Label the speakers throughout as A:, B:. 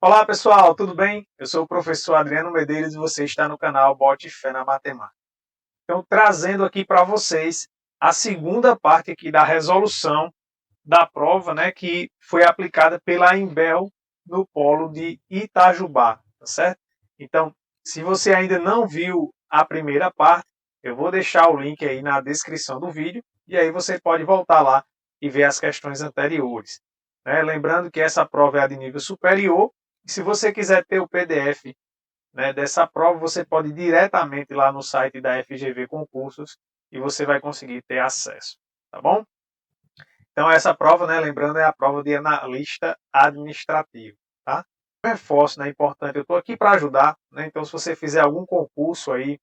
A: Olá pessoal, tudo bem? Eu sou o professor Adriano Medeiros e você está no canal Bote Fé na Matemática. Então, trazendo aqui para vocês a segunda parte aqui da resolução da prova, né, que foi aplicada pela Imbel no polo de Itajubá, tá certo? Então, se você ainda não viu a primeira parte, eu vou deixar o link aí na descrição do vídeo e aí você pode voltar lá e ver as questões anteriores. Né? Lembrando que essa prova é a de nível superior e se você quiser ter o PDF, né, dessa prova, você pode ir diretamente lá no site da FGV Concursos e você vai conseguir ter acesso, tá bom? Então, essa prova, né, lembrando, é a prova de analista administrativo, tá? Reforço, né, importante, eu estou aqui para ajudar, né, então se você fizer algum concurso aí,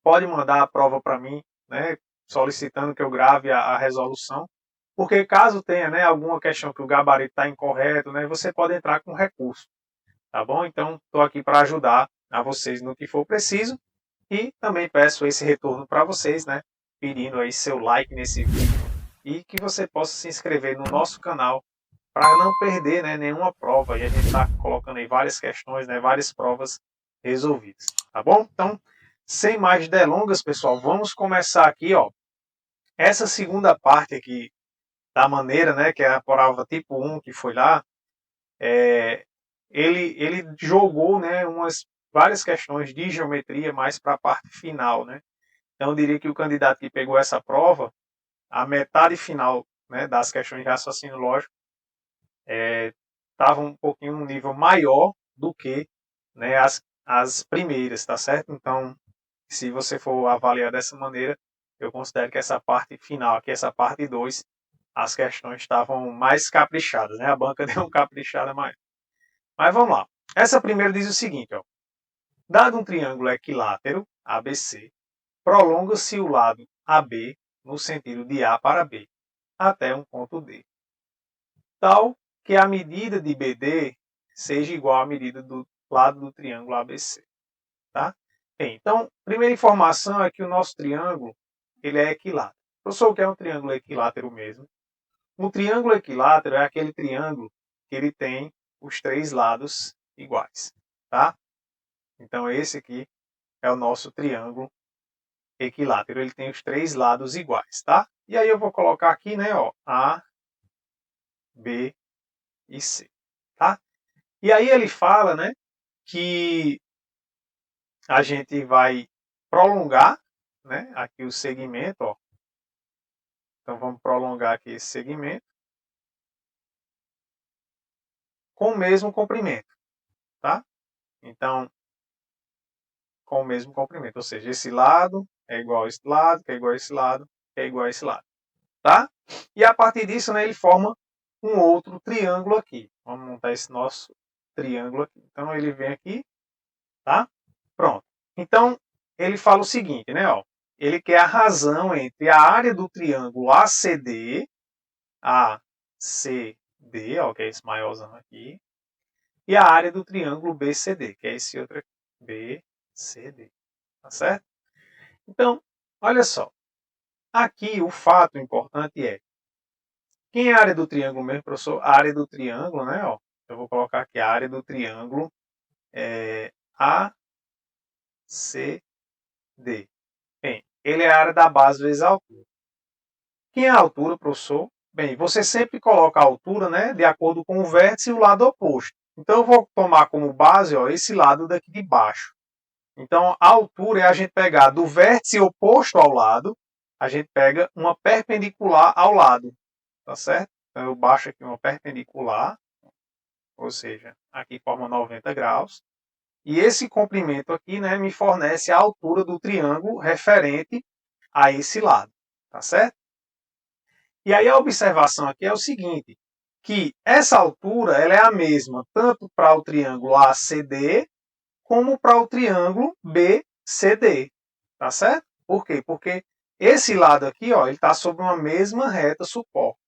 A: pode mandar a prova para mim, né, solicitando que eu grave a resolução, porque caso tenha, né, alguma questão que o gabarito está incorreto, né, você pode entrar com recurso, tá bom? Então, estou aqui para ajudar a vocês no que for preciso e também peço esse retorno para vocês, né, pedindo aí seu like nesse vídeo e que você possa se inscrever no nosso canal para não perder, né, nenhuma prova. E a gente está colocando aí várias questões, né, várias provas resolvidas, tá bom? Então, sem mais delongas, pessoal, vamos começar aqui, ó. Essa segunda parte aqui da maneira, né, que é a prova tipo 1 que foi lá, ele jogou, né, várias questões de geometria mais para a parte final, né? Então, eu diria que o candidato que pegou essa prova, a metade final, né, das questões de raciocínio lógico, estava um pouquinho um nível maior do que, né, as primeiras, tá certo? Então, se você for avaliar dessa maneira, eu considero que essa parte final, aqui essa parte 2, as questões estavam mais caprichadas, né? A banca deu uma caprichada maior. Mas vamos lá. Essa primeira diz o seguinte, ó. Dado um triângulo equilátero, ABC, prolonga-se o lado AB no sentido de A para B, até um ponto D, tal que a medida de BD seja igual à medida do lado do triângulo ABC. Tá? Bem, então, primeira informação é que o nosso triângulo ele é equilátero. Professor, o que é um triângulo equilátero mesmo? Um triângulo equilátero é aquele triângulo que ele tem os três lados iguais. Tá? Então, esse aqui é o nosso triângulo equilátero. Ele tem os três lados iguais. Tá? E aí eu vou colocar aqui, né, ó, A, B e C. Tá? E aí ele fala, né, que a gente vai prolongar, né, aqui o segmento, ó. Então vamos prolongar aqui esse segmento com o mesmo comprimento, tá? Então, com o mesmo comprimento, ou seja, esse lado é igual a esse lado, que é igual a esse lado, que é igual a esse lado, tá? E a partir disso, né, ele forma um outro triângulo aqui. Vamos montar esse nosso triângulo aqui. Então ele vem aqui, tá? Pronto. Então ele fala o seguinte, né, ó. Ele quer a razão entre a área do triângulo ACD, ó, que é esse maiorzão aqui, e a área do triângulo BCD, que é esse outro aqui, BCD, tá certo? Então, olha só, aqui o fato importante é, quem é a área do triângulo mesmo, professor? A área do triângulo, né, ó, eu vou colocar aqui a área do triângulo é ACD. Bem, ele é a área da base vezes a altura. Quem é a altura, professor? Bem, você sempre coloca a altura, né, de acordo com o vértice e o lado oposto. Então, eu vou tomar como base, ó, esse lado daqui de baixo. Então, a altura é a gente pegar do vértice oposto ao lado, a gente pega uma perpendicular ao lado, tá certo? Então, eu baixo aqui uma perpendicular, ou seja, aqui forma 90 graus. E esse comprimento aqui, né, me fornece a altura do triângulo referente a esse lado, tá certo? E aí a observação aqui é o seguinte, que essa altura ela é a mesma tanto para o triângulo ACD como para o triângulo BCD, tá certo? Por quê? Porque esse lado aqui, ó, ele está sobre uma mesma reta suporte.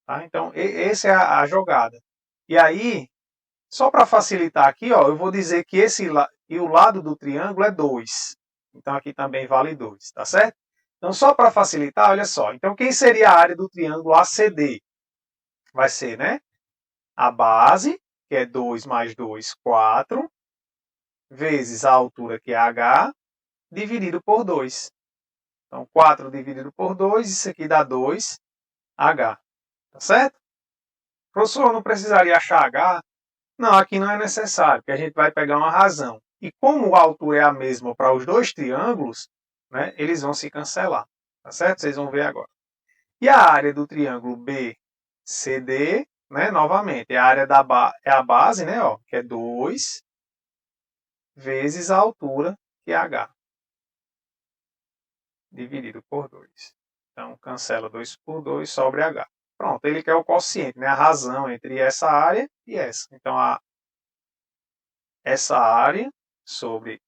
A: Tá? Então, essa é a jogada. E aí, só para facilitar aqui, ó, eu vou dizer que e o lado do triângulo é 2. Então, aqui também vale 2, tá certo? Então, só para facilitar, olha só. Então, quem seria a área do triângulo ACD? Vai ser, né, a base que é 2 mais 2, 4, vezes a altura, que é h, dividido por 2. Então, 4 dividido por 2, isso aqui dá 2h. Tá certo? Professor, não precisaria achar h? Não, aqui não é necessário, porque a gente vai pegar uma razão. E como a altura é a mesma para os dois triângulos, né, eles vão se cancelar. Tá certo? Vocês vão ver agora. E a área do triângulo BCD, né, novamente, a área é a base, né, ó, que é 2, vezes a altura, que é h, dividido por 2. Então, cancela 2 por 2, sobre h. Pronto, ele quer o quociente, né, a razão entre essa área e essa. Então, essa área sobre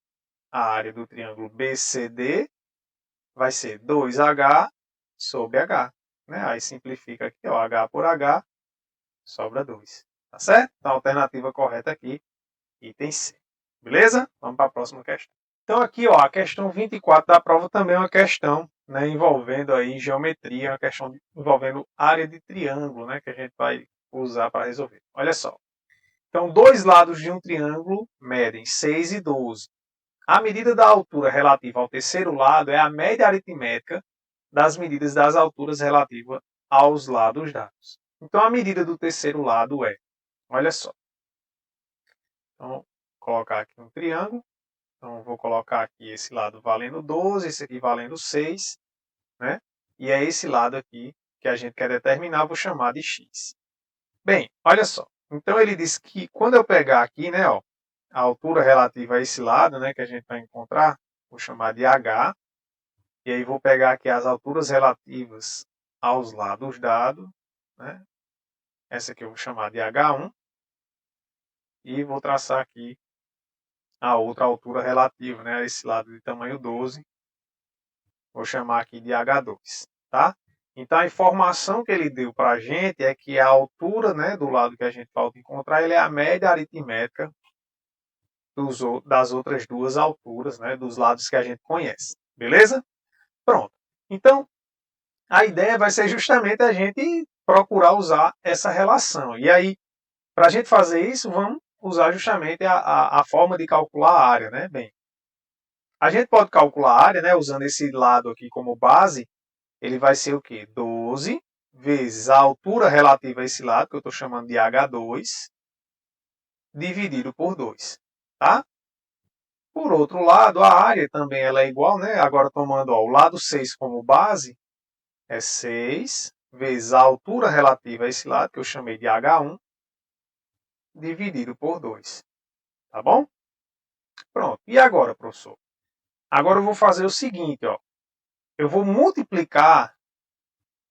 A: a área do triângulo BCD vai ser 2h sobre h. Né? Aí simplifica aqui, ó, h por h, sobra 2. Tá certo? Então, a alternativa correta aqui, item C. Beleza? Vamos para a próxima questão. Então, aqui, ó, a questão 24 da prova também é uma questão, né, envolvendo aí geometria, uma questão envolvendo área de triângulo, né, que a gente vai usar para resolver. Olha só. Então, dois lados de um triângulo medem 6 e 12. A medida da altura relativa ao terceiro lado é a média aritmética das medidas das alturas relativas aos lados dados. Então, a medida do terceiro lado é, olha só. Então, vou colocar aqui um triângulo. Então, vou colocar aqui esse lado valendo 12, esse aqui valendo 6, né? E é esse lado aqui que a gente quer determinar, vou chamar de x. Bem, olha só. Então, ele diz que quando eu pegar aqui, né, ó, a altura relativa a esse lado, né, que a gente vai encontrar, vou chamar de h, e aí vou pegar aqui as alturas relativas aos lados dados, né? Essa aqui eu vou chamar de h1, e vou traçar aqui a outra altura relativa, né, a esse lado de tamanho 12, vou chamar aqui de h2, tá? Então, a informação que ele deu para a gente é que a altura, né, do lado que a gente falta encontrar, ele é a média aritmética das outras duas alturas, né, dos lados que a gente conhece. Beleza? Pronto. Então, a ideia vai ser justamente a gente procurar usar essa relação. E aí, para a gente fazer isso, vamos usar justamente a forma de calcular a área, né? Bem, a gente pode calcular a área, né, usando esse lado aqui como base. Ele vai ser o quê? 12 vezes a altura relativa a esse lado, que eu estou chamando de h2, dividido por 2. Tá? Por outro lado, a área também ela é igual, né? Agora tomando ó, o lado 6 como base, é 6 vezes a altura relativa a esse lado, que eu chamei de h1, dividido por 2. Tá bom? Pronto. E agora, professor? Agora eu vou fazer o seguinte, ó. Eu vou multiplicar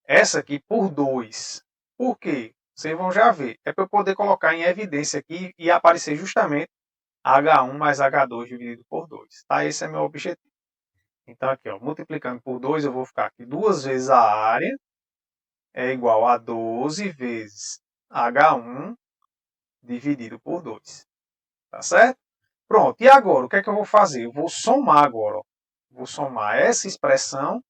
A: essa aqui por 2. Por quê? Vocês vão já ver. É para eu poder colocar em evidência aqui e aparecer justamente h1 mais h2 dividido por 2. Tá? Esse é meu objetivo. Então, aqui, ó, multiplicando por 2, eu vou ficar aqui 2 vezes a área é igual a 12 vezes h1 dividido por 2. Tá certo? Pronto. E agora, o que é que eu vou fazer? Eu vou somar agora. Ó. Vou somar essa expressão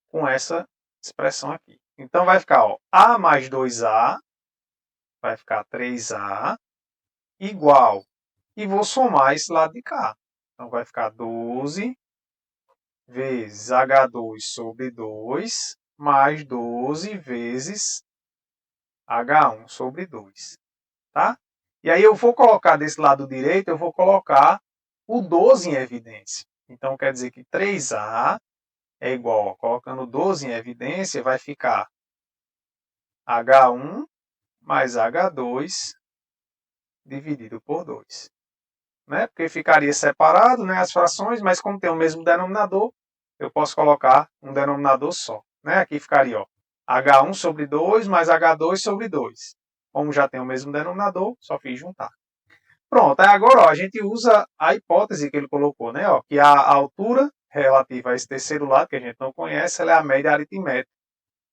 A: com essa expressão aqui. Então, vai ficar ó, a mais 2a, vai ficar 3a, igual. E vou somar esse lado de cá. Então, vai ficar 12 vezes h2 sobre 2, mais 12 vezes h1 sobre 2. Tá? E aí eu vou colocar desse lado direito, eu vou colocar o 12 em evidência. Então, quer dizer que 3a é igual, ó, colocando 12 em evidência, vai ficar h1 mais h2 dividido por 2. Né? Porque ficaria separado, né, as frações, mas como tem o mesmo denominador, eu posso colocar um denominador só. Né? Aqui ficaria ó, h1 sobre 2 mais h2 sobre 2. Como já tem o mesmo denominador, só fiz juntar. Pronto, aí agora ó, a gente usa a hipótese que ele colocou, né? Ó, que a altura relativa a esse terceiro lado, que a gente não conhece, ela é a média aritmética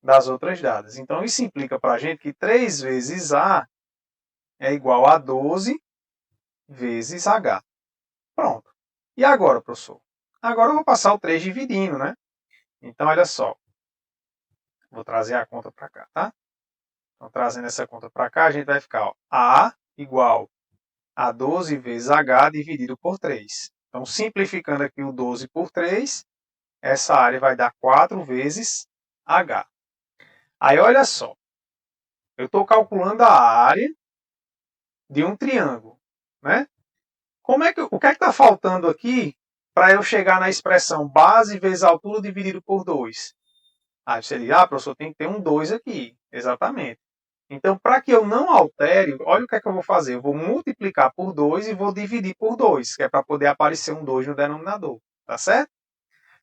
A: das outras dadas. Então, isso implica para a gente que 3 vezes A é igual a 12 vezes H. Pronto. E agora, professor? Agora eu vou passar o 3 dividindo, né? Então, olha só. Vou trazer a conta para cá, tá? Então, trazendo essa conta para cá, a gente vai ficar ó, A igual a 12 vezes H dividido por 3. Então, simplificando aqui o 12 por 3, essa área vai dar 4 vezes H. Aí, olha só. Eu estou calculando a área de um triângulo, né? O que é que está faltando aqui para eu chegar na expressão base vezes altura dividido por 2? Aí você diz, professor, tem que ter um 2 aqui. Exatamente. Então, para que eu não altere, olha o que é que eu vou fazer. Eu vou multiplicar por 2 e vou dividir por 2, que é para poder aparecer um 2 no denominador. Tá certo?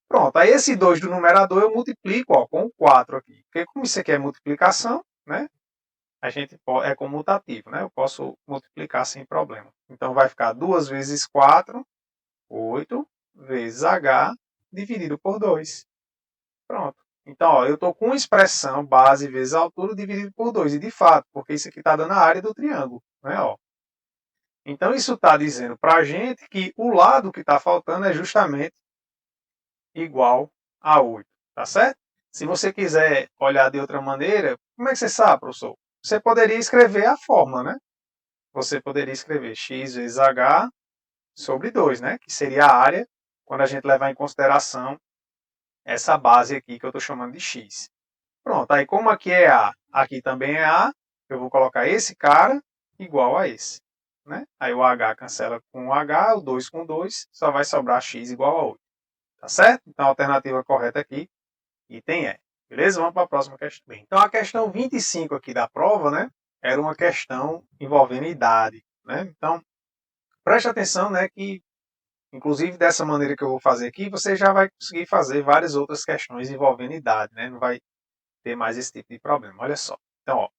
A: Pronto. Aí esse 2 do numerador eu multiplico com o 4 aqui. Porque como isso aqui é multiplicação, né? A gente é comutativo, né? Eu posso multiplicar sem problema. Então vai ficar 2 vezes 4, 8 vezes H dividido por 2. Pronto. Então, ó, eu estou com expressão base vezes altura dividido por 2. E de fato, porque isso aqui está dando a área do triângulo. Né, ó. Então, isso está dizendo para a gente que o lado que está faltando é justamente igual a 8. Tá certo? Se você quiser olhar de outra maneira, como é que você sabe, professor? Você poderia escrever a fórmula, né? Você poderia escrever x vezes h sobre 2, né? Que seria a área quando a gente levar em consideração essa base aqui que eu estou chamando de x. Pronto, aí como aqui é A, aqui também é A, eu vou colocar esse cara igual a esse. Né? Aí o H cancela com o H, o 2 com 2, só vai sobrar x igual a 8. Tá certo? Então a alternativa correta aqui, item E. Beleza? Vamos para a próxima questão. Bem, então a questão 25 aqui da prova, né? Era uma questão envolvendo idade. Né? Então, preste atenção, né? Que inclusive dessa maneira que eu vou fazer aqui, você já vai conseguir fazer várias outras questões envolvendo idade, né? Não vai ter mais esse tipo de problema. Olha só. Então, ó,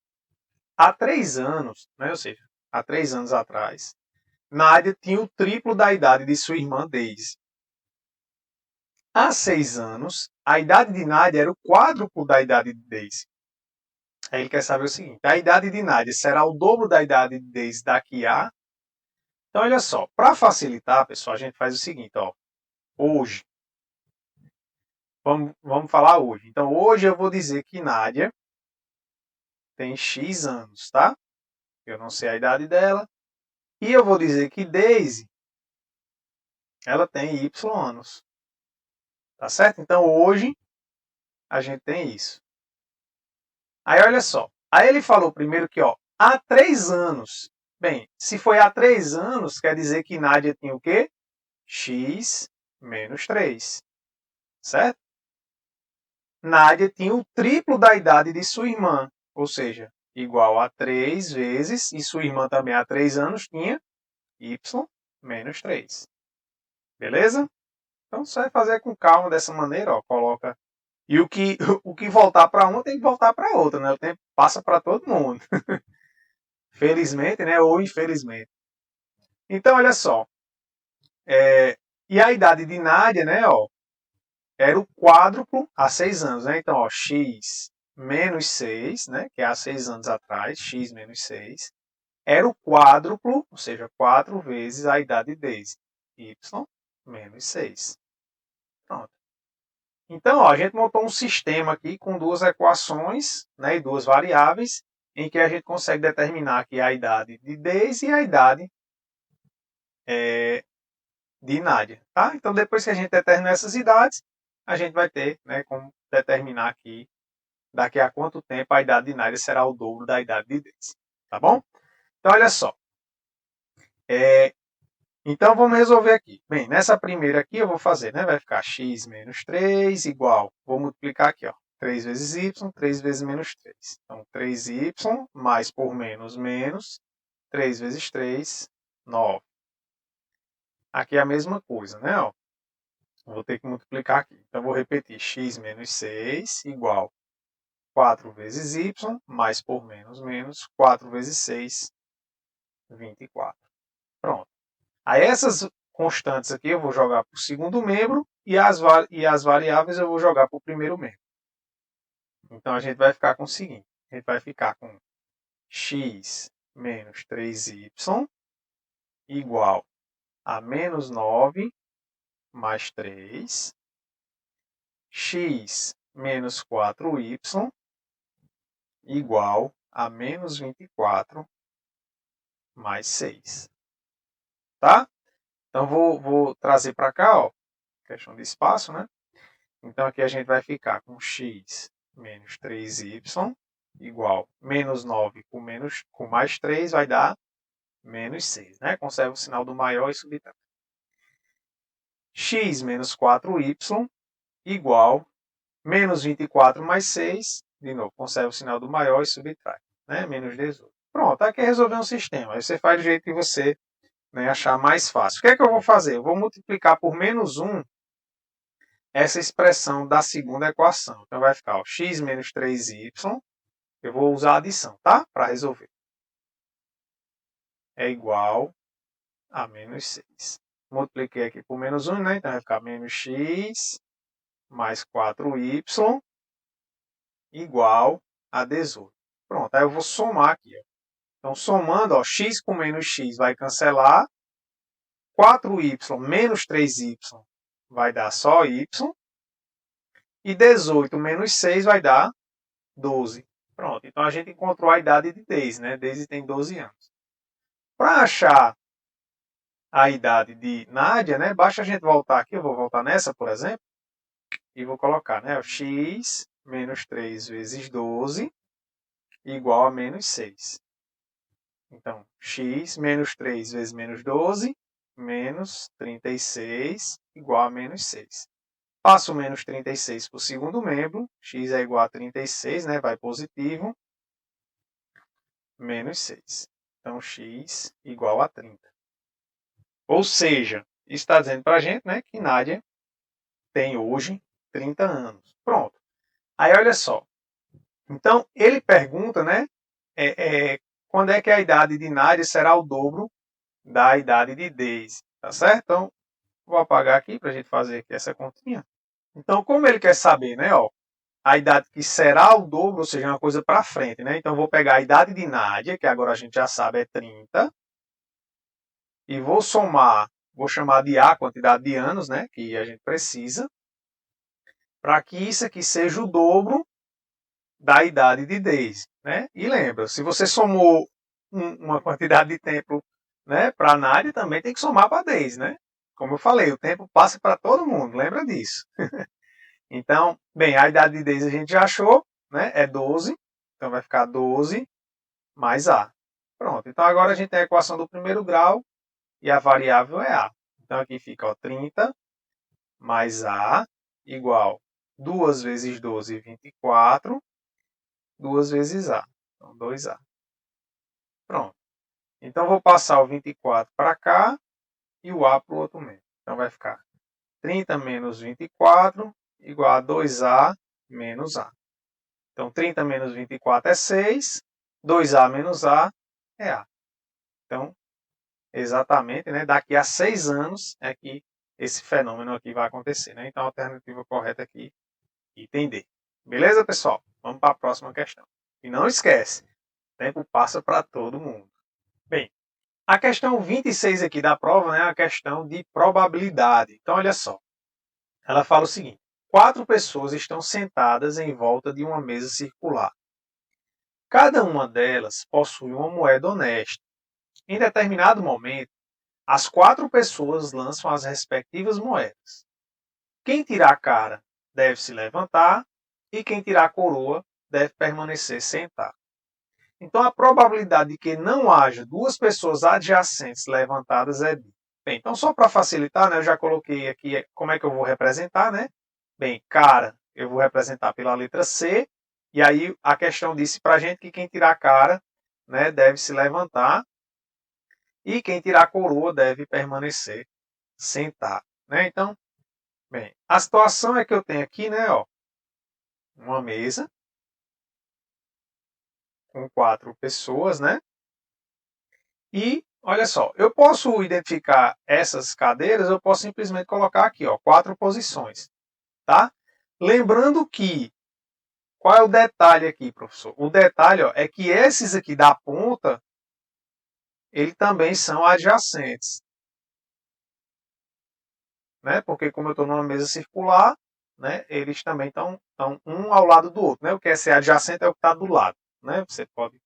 A: há 3 anos, né, ou seja, há 3 anos atrás, Nádia tinha o triplo da idade de sua irmã Daisy. Há 6 anos, a idade de Nádia era o quádruplo da idade de Daisy. Aí ele quer saber o seguinte: a idade de Nádia será o dobro da idade de Daisy daqui a. Então, olha só, para facilitar, pessoal, a gente faz o seguinte: ó, hoje, vamos falar hoje. Então, hoje eu vou dizer que Nádia tem X anos, tá? Eu não sei a idade dela. E eu vou dizer que Daisy, ela tem Y anos. Tá certo? Então, hoje, a gente tem isso. Aí, olha só. Aí ele falou primeiro que, ó, há 3 anos. Bem, se foi há 3 anos, quer dizer que Nádia tinha o quê? X menos 3. Certo? Nádia tinha o triplo da idade de sua irmã. Ou seja, igual a 3 vezes, e sua irmã também há 3 anos tinha Y menos 3. Beleza? Então, você vai fazer com calma dessa maneira, ó. Coloca. E o que voltar para uma tem que voltar para outra, né? O tempo passa para todo mundo. Felizmente, né? Ou infelizmente. Então, olha só. E a idade de Nádia, né? Ó, era o quádruplo há 6 anos, né? Então, ó, x menos 6, né? Que é há 6 anos atrás, x menos 6, era o quádruplo, ou seja, 4 vezes a idade de Daisy, y menos 6. Pronto. Então, ó, a gente montou um sistema aqui com duas equações, né, e duas variáveis, em que a gente consegue determinar aqui a idade de Daisy e a idade de Nádia. Tá? Então, depois que a gente determinar essas idades, a gente vai ter, né, como determinar aqui daqui a quanto tempo a idade de Nádia será o dobro da idade de Daisy. Tá bom? Então, olha só. Então, vamos resolver aqui. Bem, nessa primeira aqui eu vou fazer, né? Vai ficar x menos 3 igual, vou multiplicar aqui, ó. 3 vezes y, 3 vezes menos 3. Então, 3y mais por menos, menos. 3 vezes 3, 9. Aqui é a mesma coisa, né? Ó. Vou ter que multiplicar aqui. Então, vou repetir. X menos 6 igual 4 vezes y mais por menos, menos. 4 vezes 6, 24. Pronto. Aí essas constantes aqui eu vou jogar para o segundo membro e as variáveis eu vou jogar para o primeiro membro. Então a gente vai ficar com o seguinte. A gente vai ficar com x menos 3y igual a menos 9 mais 3. X menos 4y igual a menos 24 mais 6. Tá? Então, vou trazer para cá, ó, questão de espaço, né? Então, aqui a gente vai ficar com x menos 3y igual menos 9 com mais 3 vai dar menos 6. Né? Conserva o sinal do maior e subtrai. X menos 4y igual menos 24 mais 6. De novo, conserva o sinal do maior e subtrai. Né? Menos 18. Pronto, aqui é resolver um sistema. Aí você faz do jeito que você, né, achar mais fácil. O que é que eu vou fazer? Eu vou multiplicar por menos 1 essa expressão da segunda equação. Então vai ficar ó, x menos 3y. Eu vou usar a adição, tá? Para resolver. É igual a menos 6. Multipliquei aqui por menos 1, né? Então vai ficar menos x mais 4y igual a 18. Pronto, aí eu vou somar aqui. Ó. Então, somando, ó, x com menos x vai cancelar. 4y menos 3y vai dar só y. E 18 menos 6 vai dar 12. Pronto, então a gente encontrou a idade de Daisy, né? Daisy tem 12 anos. Para achar a idade de Nádia, né? Basta a gente voltar aqui, eu vou voltar nessa, por exemplo, e vou colocar, né? X menos 3 vezes 12 igual a menos 6. Então, x menos 3 vezes menos 12, menos 36, igual a menos 6. Passo o menos 36 para o segundo membro, x é igual a 36, né? Vai positivo, menos 6. Então, x igual a 30. Ou seja, isso está dizendo para a gente, né, que Nádia tem hoje 30 anos. Pronto. Aí, olha só. Então, ele pergunta, né, quando é que a idade de Nádia será o dobro da idade de Daisy, tá certo? Então, vou apagar aqui para a gente fazer aqui essa continha. Então, como ele quer saber, né, ó, a idade que será o dobro, ou seja, uma coisa para frente, né? Então, vou pegar a idade de Nádia, que agora a gente já sabe é 30, e vou somar, vou chamar de A a quantidade de anos, né, que a gente precisa, para que isso aqui seja o dobro da idade de Daisy, né? E lembra, se você somou uma quantidade de tempo, né, para Nádia, também tem que somar para Daisy, né? Como eu falei, o tempo passa para todo mundo, lembra disso. Então, bem, a idade de Daisy a gente já achou, né? É 12, então vai ficar 12 mais A. Pronto, então agora a gente tem a equação do primeiro grau e a variável é A. Então aqui fica ó, 30 mais A igual 2 vezes 12, 24, 2 vezes A. Então 2A. Pronto. Então vou passar o 24 para cá e o A para o outro membro. Então vai ficar 30 menos 24 igual a 2A menos A. Então 30 menos 24 é 6, 2A menos A é A. Então, exatamente, né, daqui a 6 anos é que esse fenômeno aqui vai acontecer. Né? Então a alternativa correta aqui, item D. Beleza, pessoal? Vamos para a próxima questão. E não esquece, o tempo passa para todo mundo. Bem, a questão 26 aqui da prova né, é a questão de probabilidade. Então, olha só. Ela fala o seguinte. 4 pessoas estão sentadas em volta de uma mesa circular. Cada uma delas possui uma moeda honesta. Em determinado momento, as 4 pessoas lançam as respectivas moedas. Quem tirar a cara deve se levantar e quem tirar a coroa deve permanecer sentado. Então, a probabilidade de que não haja 2 pessoas adjacentes levantadas é de. Bem, então só para facilitar, né, eu já coloquei aqui como é que eu vou representar, né? Bem, cara, eu vou representar pela letra C, e aí a questão disse para a gente que quem tirar a cara, né, deve se levantar, e quem tirar a coroa deve permanecer sentado, né? Então, bem, a situação é que eu tenho aqui, né, ó, uma mesa com 4 pessoas, né? E olha só, eu posso identificar essas cadeiras, eu posso simplesmente colocar aqui, ó, 4 posições, tá? Lembrando que qual é o detalhe aqui, professor? O detalhe ó, é que esses aqui da ponta, eles também são adjacentes, né? Porque como eu estou numa mesa circular, né? Eles também estão um ao lado do outro, né? O que é ser adjacente é o que está do lado, né? Você pode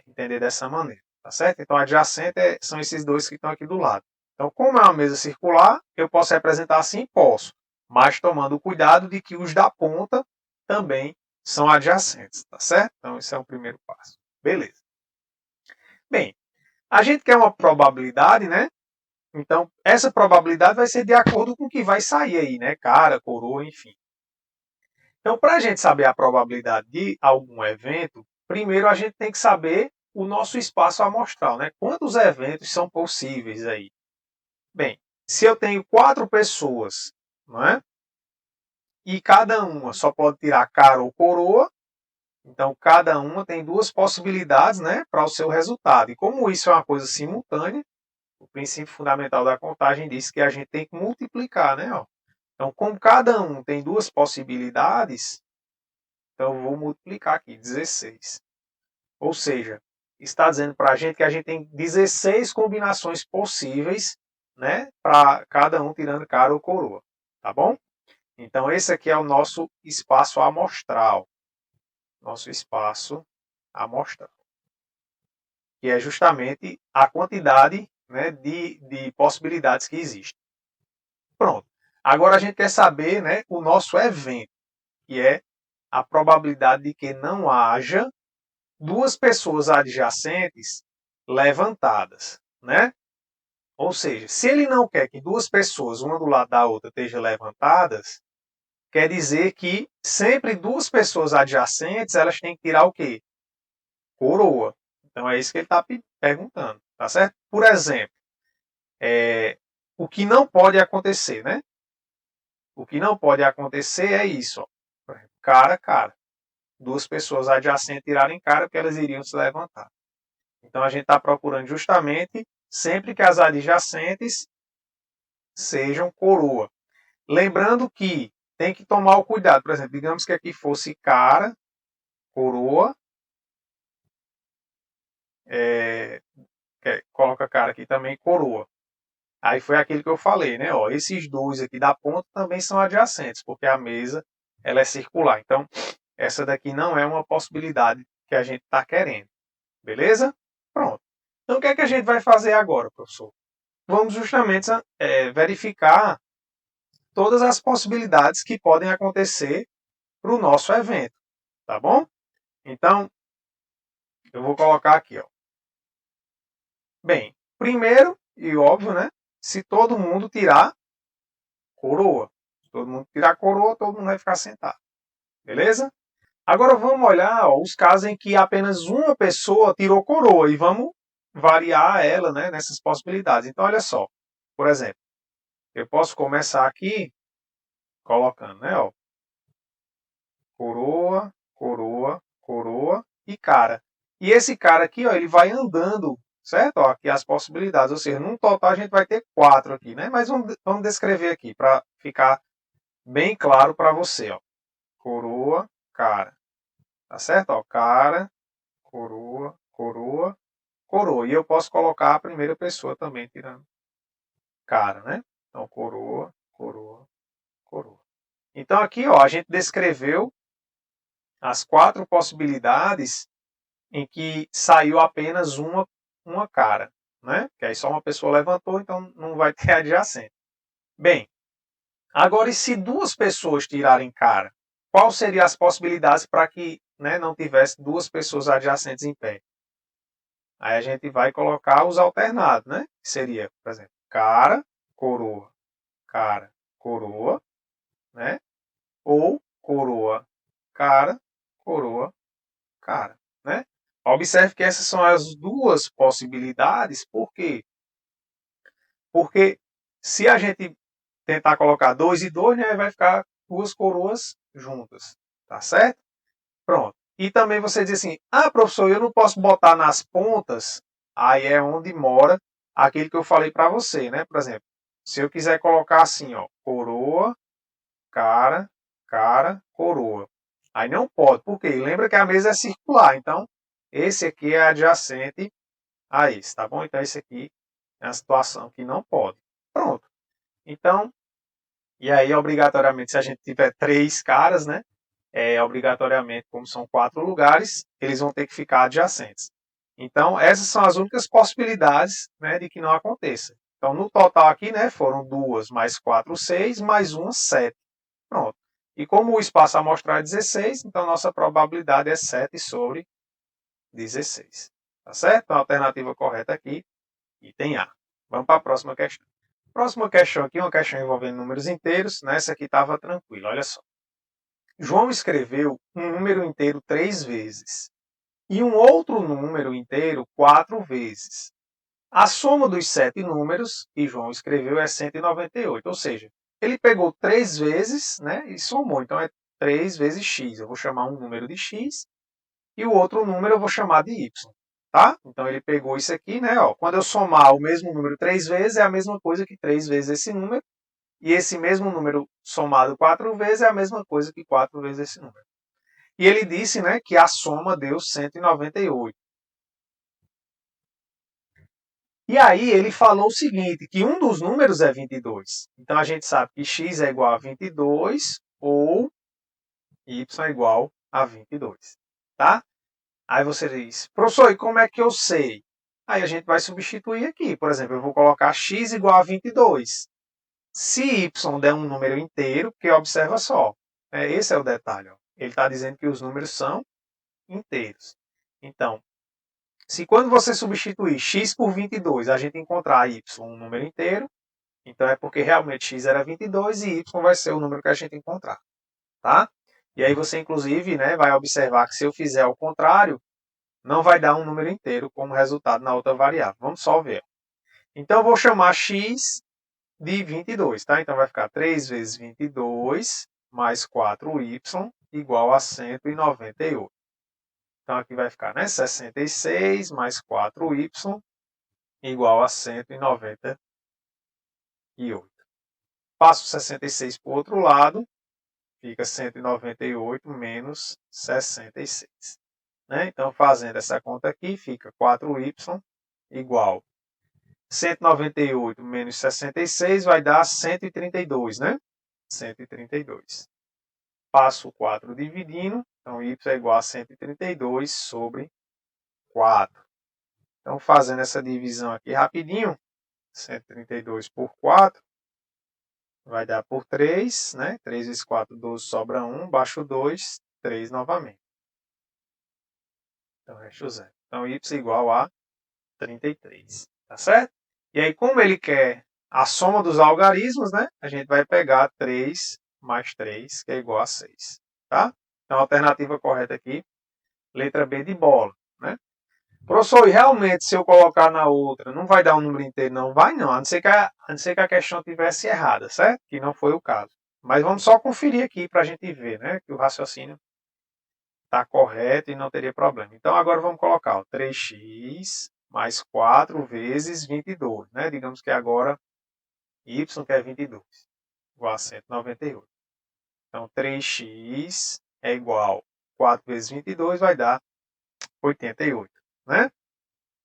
A: entender dessa maneira, tá certo? Então, adjacente são esses dois que estão aqui do lado. Então, como é uma mesa circular, eu posso representar assim? Posso, mas tomando o cuidado de que os da ponta também são adjacentes, tá certo? Então, esse é o primeiro passo. Beleza. Bem, a gente quer uma probabilidade, né? Então, essa probabilidade vai ser de acordo com o que vai sair aí, né? Cara, coroa, enfim. Então, para a gente saber a probabilidade de algum evento, primeiro a gente tem que saber o nosso espaço amostral, né? Quantos eventos são possíveis aí? Bem, se eu tenho 4 pessoas, não é? E cada uma só pode tirar cara ou coroa, então cada uma tem 2 possibilidades, né, para o seu resultado. E como isso é uma coisa simultânea, o princípio fundamental da contagem diz que a gente tem que multiplicar, né? Ó. Então, como cada um tem 2 possibilidades, então eu vou multiplicar aqui, 16. Ou seja, está dizendo para a gente que a gente tem 16 combinações possíveis, né, para cada um tirando cara ou coroa, tá bom? Então, esse aqui é o nosso espaço amostral. Nosso espaço amostral. Que é justamente a quantidade, né, de possibilidades que existem. Pronto. Agora a gente quer saber, né, o nosso evento, que é a probabilidade de que não haja 2 pessoas adjacentes levantadas, né? Ou seja, se ele não quer que 2 pessoas, uma do lado da outra, estejam levantadas, quer dizer que sempre 2 pessoas adjacentes, elas têm que tirar o quê? Coroa. Então é isso que ele está perguntando, tá certo? Por exemplo, o que não pode acontecer, né? O que não pode acontecer é isso, ó. Cara, cara. 2 pessoas adjacentes tirarem cara porque elas iriam se levantar. Então a gente está procurando justamente sempre que as adjacentes sejam coroa. Lembrando que tem que tomar o cuidado. Por exemplo, digamos que aqui fosse cara, coroa. Coloca cara aqui também, coroa. Aí foi aquilo que eu falei, né? Ó, esses dois aqui da ponta também são adjacentes, porque a mesa ela é circular. Então, essa daqui não é uma possibilidade que a gente está querendo. Beleza? Pronto. Então, o que é que a gente vai fazer agora, professor? Vamos justamente verificar todas as possibilidades que podem acontecer para o nosso evento. Tá bom? Então, eu vou colocar aqui. Ó. Bem, primeiro, e óbvio, né? Se todo mundo tirar coroa. Se todo mundo tirar coroa, todo mundo vai ficar sentado. Beleza? Agora vamos olhar ó, os casos em que apenas uma pessoa tirou coroa e vamos variar ela né, nessas possibilidades. Então, olha só. Por exemplo, eu posso começar aqui colocando, né? Ó, coroa, coroa, coroa e cara. E esse cara aqui, ó, ele vai andando, certo? Ó, aqui as possibilidades. Ou seja, num total a gente vai ter 4 aqui, né? Mas vamos descrever aqui para ficar bem claro para você, ó. Coroa, cara. Tá certo? Ó, cara, coroa, coroa, coroa. E eu posso colocar a primeira pessoa também tirando cara, né? Então, coroa, coroa, coroa. Então, aqui, ó, a gente descreveu as 4 possibilidades em que saiu apenas uma cara, né? Que aí só uma pessoa levantou, então não vai ter adjacente. Bem, agora e se 2 pessoas tirarem cara? Quais seriam as possibilidades para que né, não tivesse 2 pessoas adjacentes em pé? Aí a gente vai colocar os alternados, né? Que seria, por exemplo, cara, coroa, né? Ou coroa, cara, né? Observe que essas são as 2 possibilidades, por quê? Porque se a gente tentar colocar 2 e 2, né, vai ficar 2 coroas juntas, tá certo? Pronto. E também você diz assim, professor, eu não posso botar nas pontas, aí é onde mora aquele que eu falei para você, né? Por exemplo, se eu quiser colocar assim, ó, coroa, cara, coroa. Aí não pode, porque lembra que a mesa é circular, então esse aqui é adjacente a esse, tá bom? Então esse aqui é a situação que não pode. Pronto. Então, e aí obrigatoriamente se a gente tiver 3 caras, né? Obrigatoriamente, como são 4 lugares, eles vão ter que ficar adjacentes. Então, essas são as únicas possibilidades, né, de que não aconteça. Então, no total aqui, né, foram 2 mais 4, 6, mais 1, 7. Pronto. E como o espaço amostral é 16, então nossa probabilidade é 7 sobre 16. Tá certo? Então, a alternativa correta aqui, item A. Vamos para a próxima questão. Próxima questão aqui, uma questão envolvendo números inteiros. Nessa aqui estava tranquilo, olha só. João escreveu um número inteiro 3 vezes e um outro número inteiro 4 vezes. A soma dos 7 números que João escreveu é 198, ou seja, ele pegou 3 vezes, né, e somou. Então é 3 vezes x. Eu vou chamar um número de x e o outro número eu vou chamar de y. Tá? Então ele pegou isso aqui, né? Ó, quando eu somar o mesmo número 3 vezes, é a mesma coisa que 3 vezes esse número. E esse mesmo número somado 4 vezes é a mesma coisa que 4 vezes esse número. E ele disse, né, que a soma deu 198. E aí ele falou o seguinte, que um dos números é 22. Então a gente sabe que x é igual a 22 ou y é igual a 22. Tá? Aí você diz, professor, e como é que eu sei? Aí a gente vai substituir aqui. Por exemplo, eu vou colocar x igual a 22. Se y der um número inteiro, porque observa só, esse é o detalhe. Ó. Ele está dizendo que os números são inteiros. Então, se quando você substituir x por 22, a gente encontrar y um número inteiro, então é porque realmente x era 22 e y vai ser o número que a gente encontrar. Tá? E aí você, inclusive, né, vai observar que se eu fizer ao contrário, não vai dar um número inteiro como resultado na outra variável. Vamos só ver. Então, eu vou chamar x de 22, tá? Então, vai ficar 3 vezes 22 mais 4y igual a 198. Então, aqui vai ficar, né? 66 mais 4y igual a 198. Passo 66 para o outro lado, fica 198 menos 66. Né? Então, fazendo essa conta aqui, fica 4y igual 198 menos 66 vai dar 132, né? 132. Passo 4 dividindo, então y é igual a 132 sobre 4. Então, fazendo essa divisão aqui rapidinho, 132 por 4 vai dar por 3, né? 3 vezes 4, 12, sobra 1, baixo 2, 3 novamente. Então, resta 0. Então, y igual a 33, tá certo? E aí, como ele quer a soma dos algarismos, né? A gente vai pegar 3 mais 3, que é igual a 6, tá? Então, a alternativa correta aqui, letra B de bola, né? Professor, e realmente, se eu colocar na outra, não vai dar um número inteiro? Não vai não, a não ser que a questão tivesse errada, certo? Que não foi o caso. Mas vamos só conferir aqui para a gente ver, né? Que o raciocínio está correto e não teria problema. Então, agora vamos colocar ó, 3x mais 4 vezes 22, né? Digamos que agora y que é 22, igual a 198. Então, 3x é igual a 4 vezes 22 vai dar 88, né?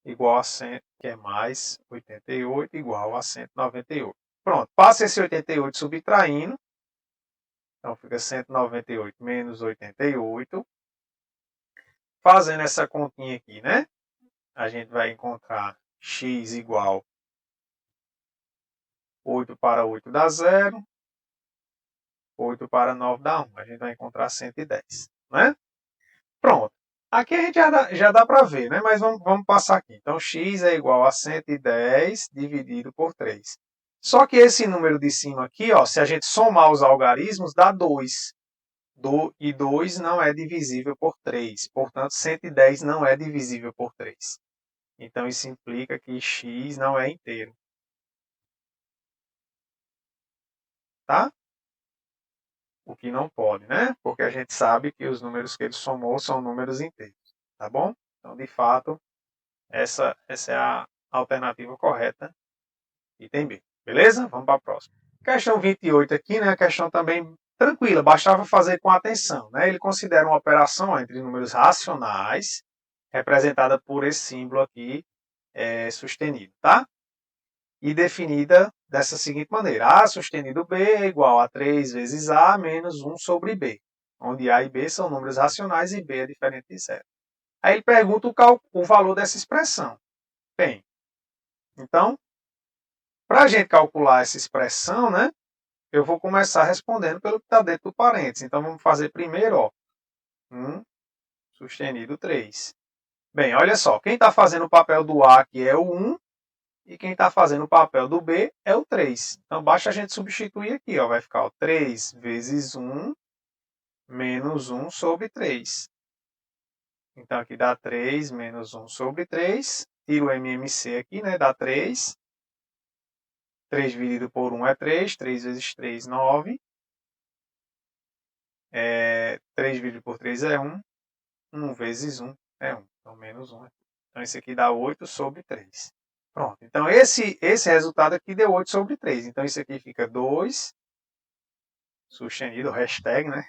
A: Igual a 100, que é mais 88, igual a 198. Pronto, passa esse 88 subtraindo. Então, fica 198 menos 88. Fazendo essa continha aqui, né? A gente vai encontrar x igual 8 para 8 dá 0. 8 para 9 dá 1. A gente vai encontrar 110, né? Pronto. Aqui a gente já dá para ver, né? Mas vamos passar aqui. Então, x é igual a 110 dividido por 3. Só que esse número de cima aqui, ó, se a gente somar os algarismos, dá 2. E 2 não é divisível por 3. Portanto, 110 não é divisível por 3. Então, isso implica que x não é inteiro. Tá? O que não pode, né? Porque a gente sabe que os números que ele somou são números inteiros. Tá bom? Então, de fato, essa é a alternativa correta. Item B. Beleza? Vamos para a próxima. Questão 28 aqui, né? A questão também tranquila, bastava fazer com atenção. Né? Ele considera uma operação entre números racionais, representada por esse símbolo aqui, sustenido, tá? E definida dessa seguinte maneira. A sustenido B é igual a 3 vezes A menos 1 sobre B, onde A e B são números racionais e B é diferente de zero. Aí ele pergunta o valor dessa expressão. Bem, então, para a gente calcular essa expressão, né, eu vou começar respondendo pelo que está dentro do parênteses. Então, vamos fazer primeiro, ó, 1 sustenido 3. Bem, olha só, quem está fazendo o papel do A aqui é o 1, e quem está fazendo o papel do B é o 3. Então, basta a gente substituir aqui, ó, vai ficar ó, 3 vezes 1 menos 1 sobre 3. Então, aqui dá 3 menos 1 sobre 3. Tira o MMC aqui, né? Dá 3. 3 dividido por 1 é 3. 3 vezes 3, 9. 3 dividido por 3 é 1. 1 vezes 1 é 1. Então, menos 1 aqui. Então, esse aqui dá 8 sobre 3. Pronto. Então, esse resultado aqui deu 8 sobre 3. Então, isso aqui fica 2, sustenido, hashtag, né?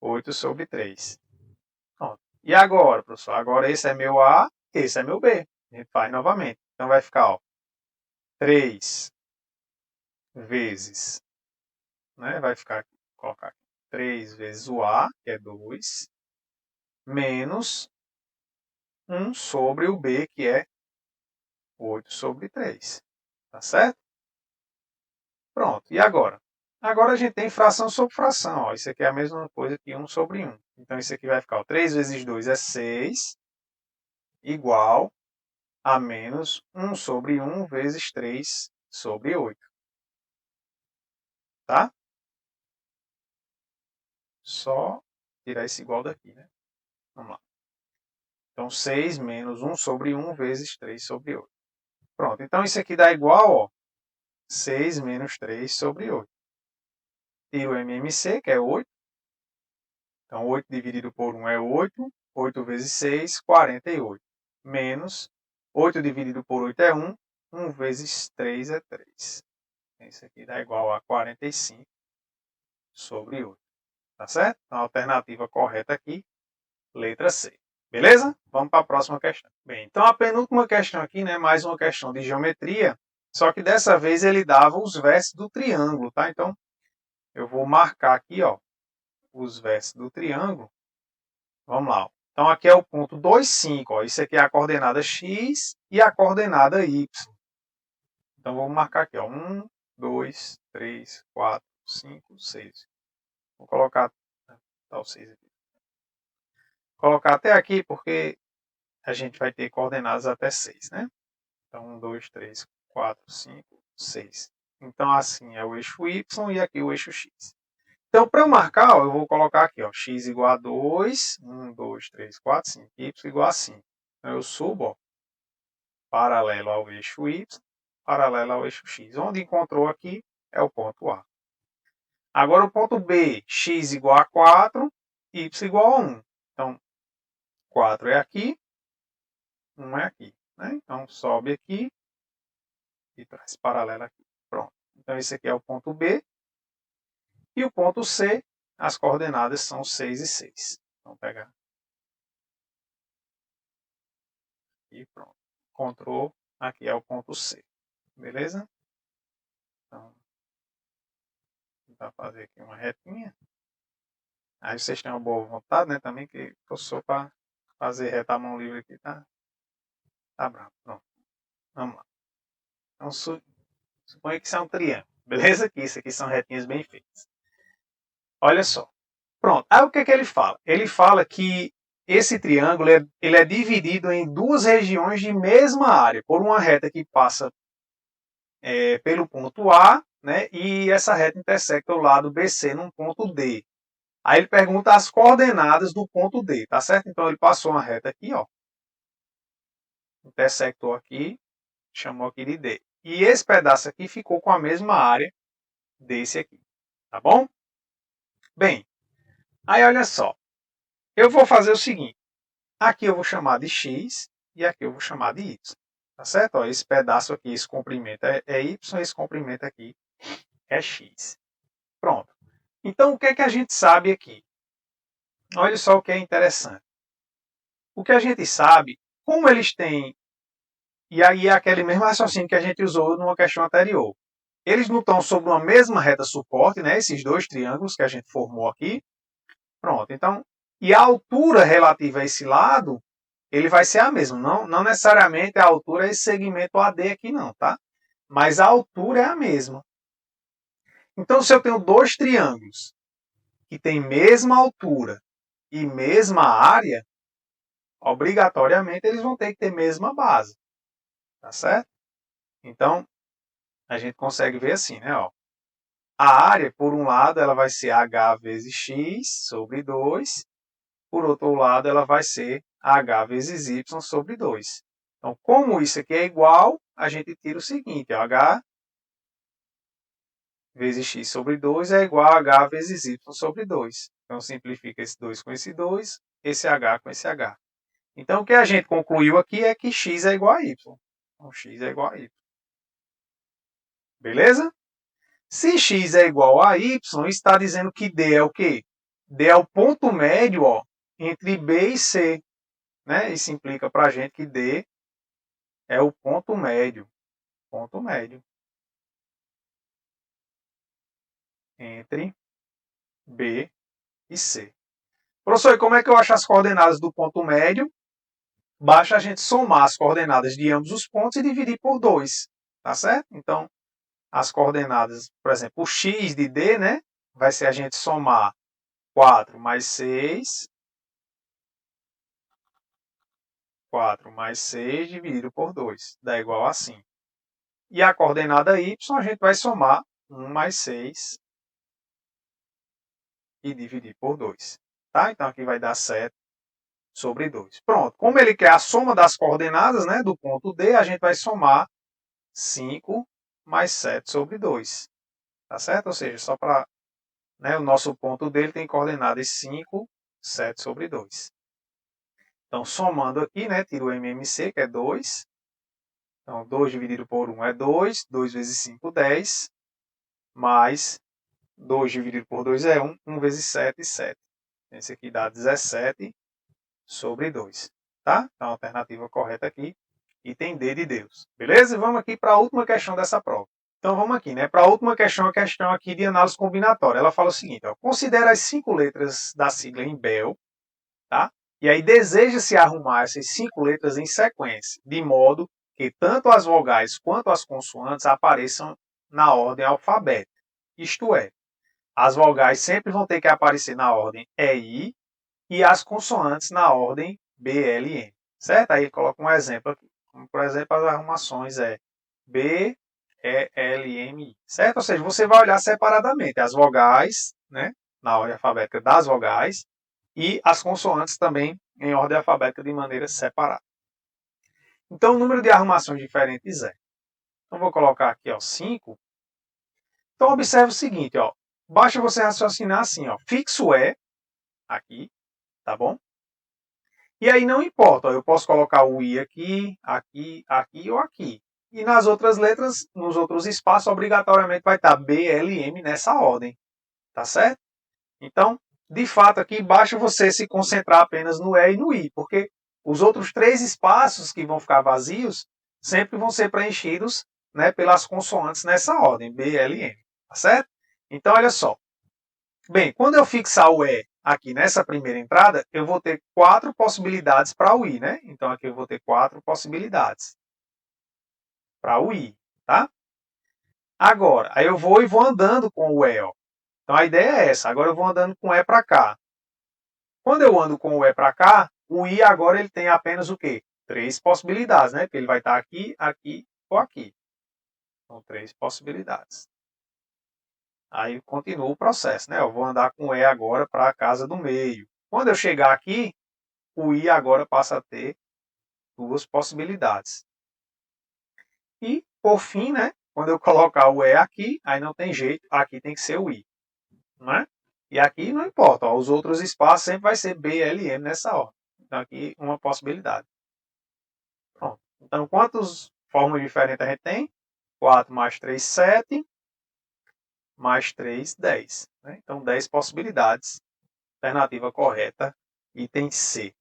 A: 8 sobre 3. Pronto. E agora, professor? Agora esse é meu A, esse é meu B. A gente faz novamente. Então, vai ficar, ó, 3 vezes, né? Vai ficar aqui, vou colocar aqui, 3 vezes o A, que é 2, menos 1 sobre o B, que é 8 sobre 3. Tá certo? Pronto. E agora? Agora a gente tem fração sobre fração. Ó. Isso aqui é a mesma coisa que 1 sobre 1. Então, isso aqui vai ficar, ó, 3 vezes 2 é 6, igual a menos 1 sobre 1 vezes 3 sobre 8. Tá? Só tirar esse igual daqui, né? Vamos lá. Então, 6 menos 1 sobre 1 vezes 3 sobre 8. Pronto. Então, isso aqui dá igual, ó, 6 menos 3 sobre 8. Tiro o MMC, que é 8. Então, 8 dividido por 1 é 8. 8 vezes 6, 48. Menos 8 dividido por 8 é 1. 1 vezes 3 é 3. Isso aqui dá igual a 45 sobre 8. Tá certo? Então, a alternativa correta aqui, letra C. Beleza? Vamos para a próxima questão. Bem, então a penúltima questão aqui, né, mais uma questão de geometria, só que dessa vez ele dava os vértices do triângulo, tá? Então, eu vou marcar aqui, ó, os vértices do triângulo. Vamos lá. Ó. Então, aqui é o ponto 2, 5. Ó. Isso aqui é a coordenada x e a coordenada y. Então, vou marcar aqui, ó, 1, 2, 3, 4, 5, 6. Vou colocar, tá, o 6 aqui. Vou colocar até aqui, porque a gente vai ter coordenadas até 6, né? Então, 1, 2, 3, 4, 5, 6. Então, assim é o eixo y e aqui o eixo x. Então, para eu marcar, ó, eu vou colocar aqui, ó, x igual a 2, 1, 2, 3, 4, 5, y igual a 5. Então, eu subo, ó, paralelo ao eixo y, paralelo ao eixo x. Onde encontrou aqui é o ponto A. Agora, o ponto B, x igual a 4, y igual a 1. Então, 4 é aqui, 1 é aqui. Né? Então, sobe aqui e traz paralelo aqui. Pronto. Então, esse aqui é o ponto B. E o ponto C, as coordenadas são 6 e 6. Vamos pegar. E pronto. Encontrou, aqui é o ponto C. Beleza? Então, vou tentar fazer aqui uma retinha. Aí vocês têm uma boa vontade, né? Também que eu sou para fazer reta à mão livre aqui, tá? Tá bravo. Pronto. Vamos lá. Então, suponha que isso é um triângulo. Beleza? Que isso aqui são retinhas bem feitas. Olha só. Pronto. Aí o que ele fala? Ele fala que esse triângulo ele é dividido em duas regiões de mesma área, por uma reta que passa pelo ponto A, né, e essa reta intersecta o lado BC num ponto D. Aí ele pergunta as coordenadas do ponto D, tá certo? Então ele passou uma reta aqui, ó, intersectou aqui, chamou aqui de D. E esse pedaço aqui ficou com a mesma área desse aqui, tá bom? Bem, aí olha só, eu vou fazer o seguinte, aqui eu vou chamar de X e aqui eu vou chamar de Y, tá certo? Ó, esse pedaço aqui, esse comprimento é Y, esse comprimento aqui é X. Pronto. Então, o que é que a gente sabe aqui? Olha só o que é interessante. O que a gente sabe, como eles têm, e aí é aquele mesmo raciocínio que a gente usou numa questão anterior. Eles não estão sobre uma mesma reta suporte, né? Esses dois triângulos que a gente formou aqui. Pronto, então, e a altura relativa a esse lado ele vai ser a mesma. Não necessariamente a altura é esse segmento AD aqui não, tá? Mas a altura é a mesma. Então, se eu tenho dois triângulos que têm mesma altura e mesma área, obrigatoriamente eles vão ter que ter mesma base. Tá certo? Então, a gente consegue ver assim, né? Ó. A área, por um lado, ela vai ser H vezes X sobre 2. Por outro lado, ela vai ser H vezes Y sobre 2. Então, como isso aqui é igual, a gente tira o seguinte, ó, H vezes X sobre 2 é igual a H vezes Y sobre 2. Então, simplifica esse 2 com esse 2, esse H com esse H. Então, o que a gente concluiu aqui é que X é igual a Y. Então, X é igual a Y. Beleza? Se x é igual a y, está dizendo que D é o quê? D é o ponto médio, ó, entre B e C. Né? Isso implica para a gente que D é o ponto médio entre B e C. Professor, e como é que eu acho as coordenadas do ponto médio? Basta a gente somar as coordenadas de ambos os pontos e dividir por 2. Tá certo? Então, as coordenadas, por exemplo, o x de D, né? Vai ser a gente somar 4 mais 6. 4 mais 6 dividido por 2 dá igual a 5. E a coordenada y a gente vai somar 1 mais 6 e dividir por 2. Tá? Então aqui vai dar 7 sobre 2. Pronto. Como ele quer a soma das coordenadas, né, do ponto D, a gente vai somar 5 mais 7 sobre 2. Tá certo? Ou seja, só para, né, o nosso ponto D ele tem coordenadas 5, 7 sobre 2. Então, somando aqui, né, tiro o MMC, que é 2. Então, 2 dividido por 1 é 2. 2 vezes 5, 10. Mais 2 dividido por 2 é 1. 1 vezes 7, 7. Esse aqui dá 17 sobre 2. Tá? Então, a alternativa correta aqui, item D de Deus. Beleza? Vamos aqui para a última questão dessa prova. Então, vamos aqui, né? Para a última questão, a questão aqui de análise combinatória. Ela fala o seguinte, ó, considera as 5 letras da sigla em BEL, tá? E aí deseja-se arrumar essas 5 letras em sequência, de modo que tanto as vogais quanto as consoantes apareçam na ordem alfabética. Isto é, as vogais sempre vão ter que aparecer na ordem EI e as consoantes na ordem BLM. Certo? Aí ele coloca um exemplo aqui. Como, por exemplo, as arrumações é B, E, L, M, I. Certo? Ou seja, você vai olhar separadamente as vogais, né, na ordem alfabética das vogais, e as consoantes também em ordem alfabética de maneira separada. Então, o número de arrumações diferentes é. Então, vou colocar aqui, ó, 5. Então, observe o seguinte, ó. Basta você raciocinar assim, ó. Fixo é, aqui, tá bom? E aí não importa, ó, eu posso colocar o I aqui, aqui, aqui ou aqui. E nas outras letras, nos outros espaços, obrigatoriamente vai estar B, L, M nessa ordem. Tá certo? Então, de fato, aqui basta você se concentrar apenas no E e no I, porque os outros 3 espaços que vão ficar vazios sempre vão ser preenchidos, né, pelas consoantes nessa ordem, B, L, M. Tá certo? Então, olha só. Bem, quando eu fixar o E aqui nessa primeira entrada, eu vou ter 4 possibilidades para o I, né? Então, aqui eu vou ter 4 possibilidades para o I, tá? Agora, aí eu vou andando com o E, ó. Então, a ideia é essa. Agora eu vou andando com o E para cá. Quando eu ando com o E para cá, o I agora ele tem apenas o quê? 3 possibilidades, né? Porque ele vai estar aqui, aqui ou aqui. São 3 possibilidades. Aí continua o processo, né? Eu vou andar com o E agora para a casa do meio. Quando eu chegar aqui, o I agora passa a ter 2 possibilidades. E, por fim, né? Quando eu colocar o E aqui, aí não tem jeito, aqui tem que ser o I. Não é? E aqui não importa, ó, os outros espaços sempre vai ser B, L, M nessa ordem. Então aqui uma possibilidade. Pronto. Então quantas formas diferentes a gente tem? 4 mais 3, 7. Mais 3, 10. Né? Então 10 possibilidades. Alternativa correta, item C.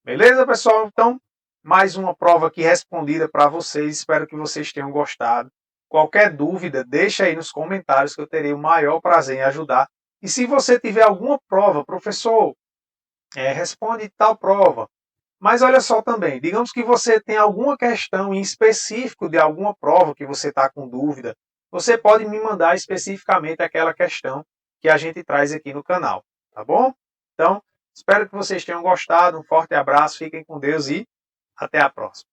A: Beleza, pessoal? Então, mais uma prova aqui respondida para vocês. Espero que vocês tenham gostado. Qualquer dúvida, deixa aí nos comentários que eu terei o maior prazer em ajudar. E se você tiver alguma prova, professor, responde tal prova. Mas olha só também, digamos que você tem alguma questão em específico de alguma prova que você está com dúvida, você pode me mandar especificamente aquela questão que a gente traz aqui no canal, tá bom? Então, espero que vocês tenham gostado, um forte abraço, fiquem com Deus e até a próxima.